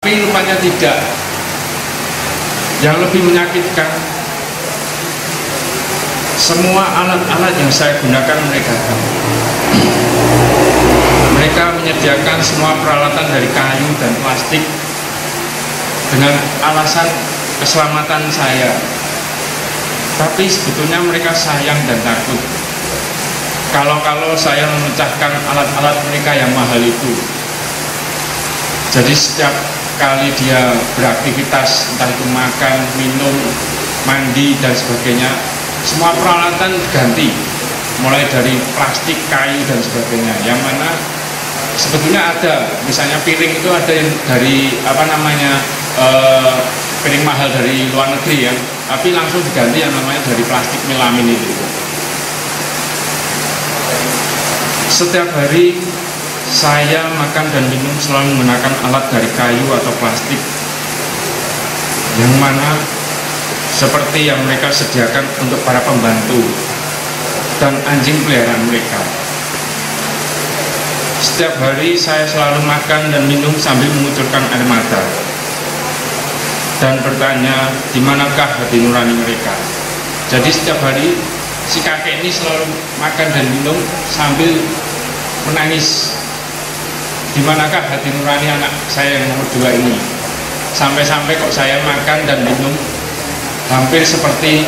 Tapi rupanya tidak. Yang lebih menyakitkan, semua alat-alat yang saya gunakan mereka tahu. Mereka menyediakan semua peralatan dari kayu dan plastik dengan alasan keselamatan saya. Tapi sebetulnya mereka sayang dan takut kalau saya memecahkan alat-alat mereka yang mahal itu. Jadi setiap kali dia beraktivitas, entah itu makan, minum, mandi dan sebagainya, semua peralatan ganti, mulai dari plastik, kayu dan sebagainya. Yang mana sebetulnya ada, misalnya piring itu ada yang dari piring mahal dari luar negeri ya, tapi langsung diganti yang namanya dari plastik melamin itu. Setiap hari saya makan dan minum selalu menggunakan alat dari kayu atau plastik, yang mana seperti yang mereka sediakan untuk para pembantu dan anjing peliharaan mereka. Setiap hari saya selalu makan dan minum sambil mengucurkan air mata dan bertanya, di manakah hati nurani mereka? Jadi setiap hari si kakek ini selalu makan dan minum sambil menangis, di manakah hati nurani anak saya yang nomor 2 ini? Sampai-sampai kok saya makan dan minum hampir seperti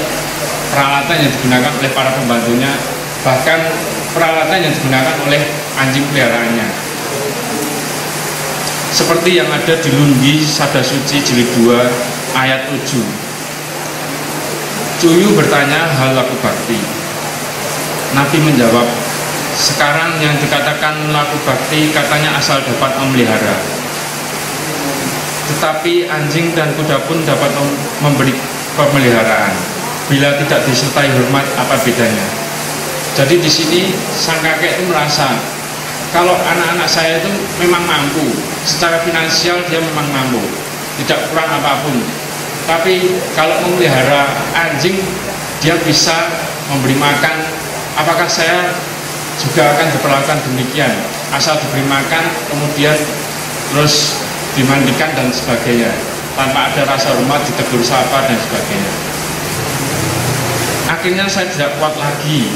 peralatan yang digunakan oleh para pembantunya, bahkan peralatan yang digunakan oleh anjing peliharaannya. Seperti yang ada di Lundi Sabda Suci Jilid 2 ayat 7. Cuyu bertanya hal laku bakti. Nabi menjawab, sekarang yang dikatakan laku bakti katanya asal dapat memelihara. Tetapi anjing dan kuda pun dapat memberi pemeliharaan. Bila tidak disertai hormat, apa bedanya? Jadi di sini sang kakek itu merasa kalau anak-anak saya itu memang mampu, secara finansial dia memang mampu, tidak kurang apapun. Tapi kalau memelihara anjing, dia bisa memberi makan. Apakah saya juga akan diperlakukan demikian? Asal diberi makan, kemudian terus dimandikan dan sebagainya, tanpa ada rasa hormat, ditegur sapa dan sebagainya. Akhirnya saya tidak kuat lagi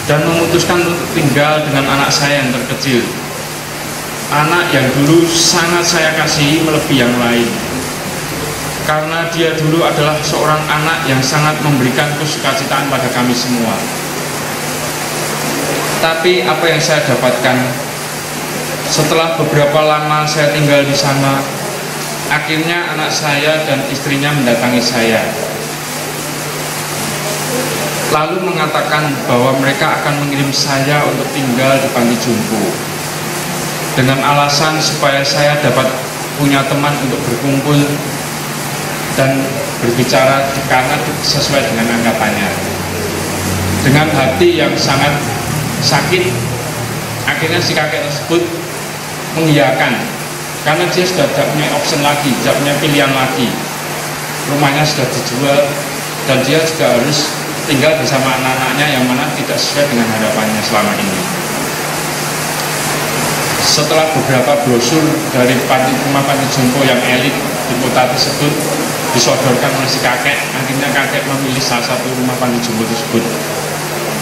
dan memutuskan untuk tinggal dengan anak saya yang terkecil, anak yang dulu sangat saya kasihi melebihi yang lain, karena dia dulu adalah seorang anak yang sangat memberikan kesukacitaan pada kami semua. Tapi apa yang saya dapatkan setelah beberapa lama saya tinggal di sana, akhirnya anak saya dan istrinya mendatangi saya, lalu mengatakan bahwa mereka akan mengirim saya untuk tinggal di panti jompo dengan alasan supaya saya dapat punya teman untuk berkumpul dan berbicara karena sesuai dengan anggapannya. Dengan hati yang sangat sakit, akhirnya si kakek tersebut mengiyakan, karena dia sudah tidak punya option lagi, tidak punya pilihan lagi. Rumahnya sudah dijual dan dia juga harus tinggal bersama anak-anaknya yang mana tidak sesuai dengan harapannya selama ini. Setelah beberapa brosur dari rumah panti jompo yang elit di kota tersebut disodorkan oleh si kakek, akhirnya kakek memilih salah satu rumah panti jompo tersebut.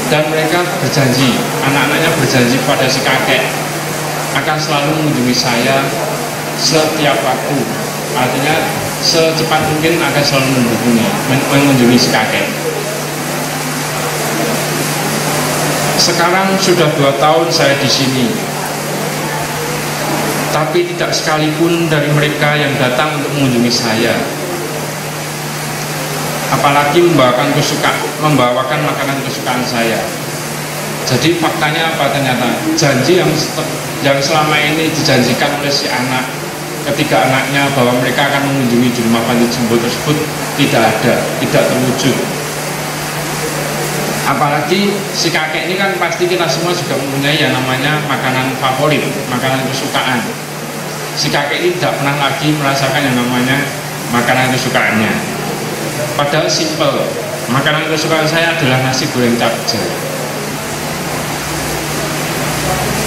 Dan mereka berjanji, anak-anaknya berjanji pada si kakek akan selalu mengunjungi saya setiap waktu. Artinya secepat mungkin akan selalu mengunjungi si kakek. Sekarang sudah 2 tahun saya di sini, tapi tidak sekalipun dari mereka yang datang untuk mengunjungi saya, apalagi membawakan makanan kesukaan saya. Jadi faktanya apa? Ternyata janji yang selama ini dijanjikan oleh si anak, ketiga anaknya, bahwa mereka akan mengunjungi di rumah panti jompo tersebut tidak ada, tidak terwujud. Apalagi si kakek ini kan pasti kita semua juga mempunyai yang namanya makanan favorit, makanan kesukaan. Si kakek ini tidak pernah lagi merasakan yang namanya makanan kesukaannya. Padahal simple, makanan kesukaan saya adalah nasi goreng capcay.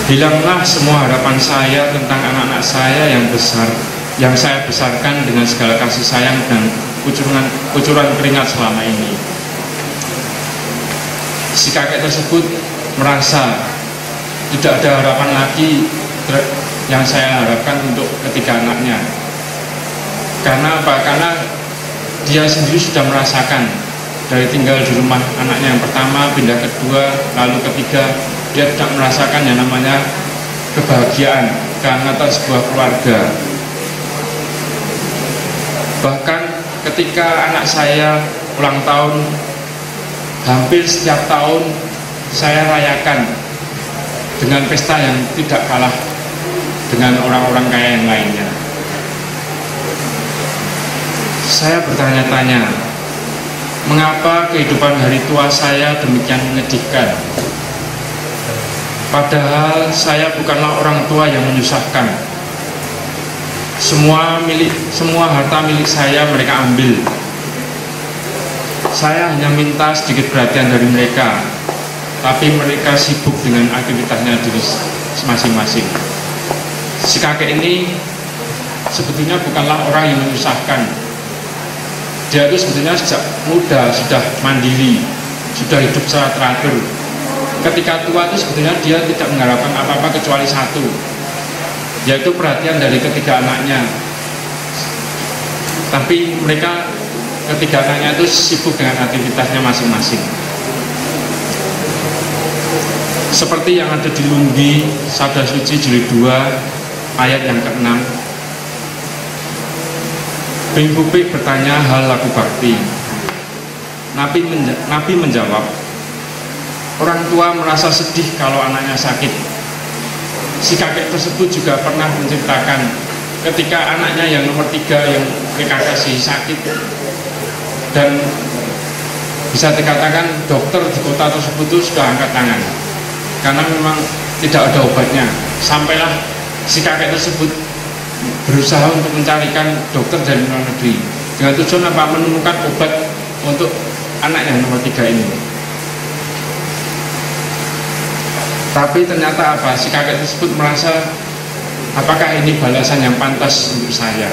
Hilanglah semua harapan saya tentang anak-anak saya yang besar yang saya besarkan dengan segala kasih sayang dan kucuran keringat selama ini. Si kakek tersebut merasa tidak ada harapan lagi yang saya harapkan untuk ketiga anaknya. Karena apa? Karena dia sendiri sudah merasakan dari tinggal di rumah anaknya yang pertama, pindah kedua, lalu ketiga, dia tidak merasakan yang namanya kebahagiaan, kehangatan sebuah keluarga. Bahkan ketika anak saya ulang tahun, hampir setiap tahun saya rayakan dengan pesta yang tidak kalah dengan orang-orang kaya yang lainnya. Saya bertanya-tanya, mengapa kehidupan hari tua saya demikian menyedihkan? Padahal saya bukanlah orang tua yang menyusahkan. Semua harta milik saya mereka ambil. Saya hanya minta sedikit perhatian dari mereka, tapi mereka sibuk dengan aktivitasnya diri masing-masing. Si kakek ini sebetulnya bukanlah orang yang menyusahkan. Dia itu sebetulnya sejak muda sudah mandiri, sudah hidup secara teratur. Ketika tua itu sebetulnya dia tidak mengharapkan apa-apa kecuali satu, yaitu perhatian dari ketiga anaknya. Tapi mereka ketiga anaknya itu sibuk dengan aktivitasnya masing-masing. Seperti yang ada di Lumbi Sabda Suci Jilid 2 ayat yang ke-6. Bing Pupik bertanya hal laku bakti. Nabi menjawab, orang tua merasa sedih kalau anaknya sakit. Si kakek tersebut juga pernah menceritakan ketika anaknya yang nomor 3 yang mereka kasih sakit, dan bisa dikatakan dokter di kota tersebut itu sudah angkat tangan karena memang tidak ada obatnya. Sampailah si kakek tersebut berusaha untuk mencarikan dokter dari luar negeri dengan tujuan apa? Menemukan obat untuk anak yang nomor 3 ini. Tapi ternyata apa? Si kakek tersebut merasa, apakah ini balasan yang pantas untuk saya?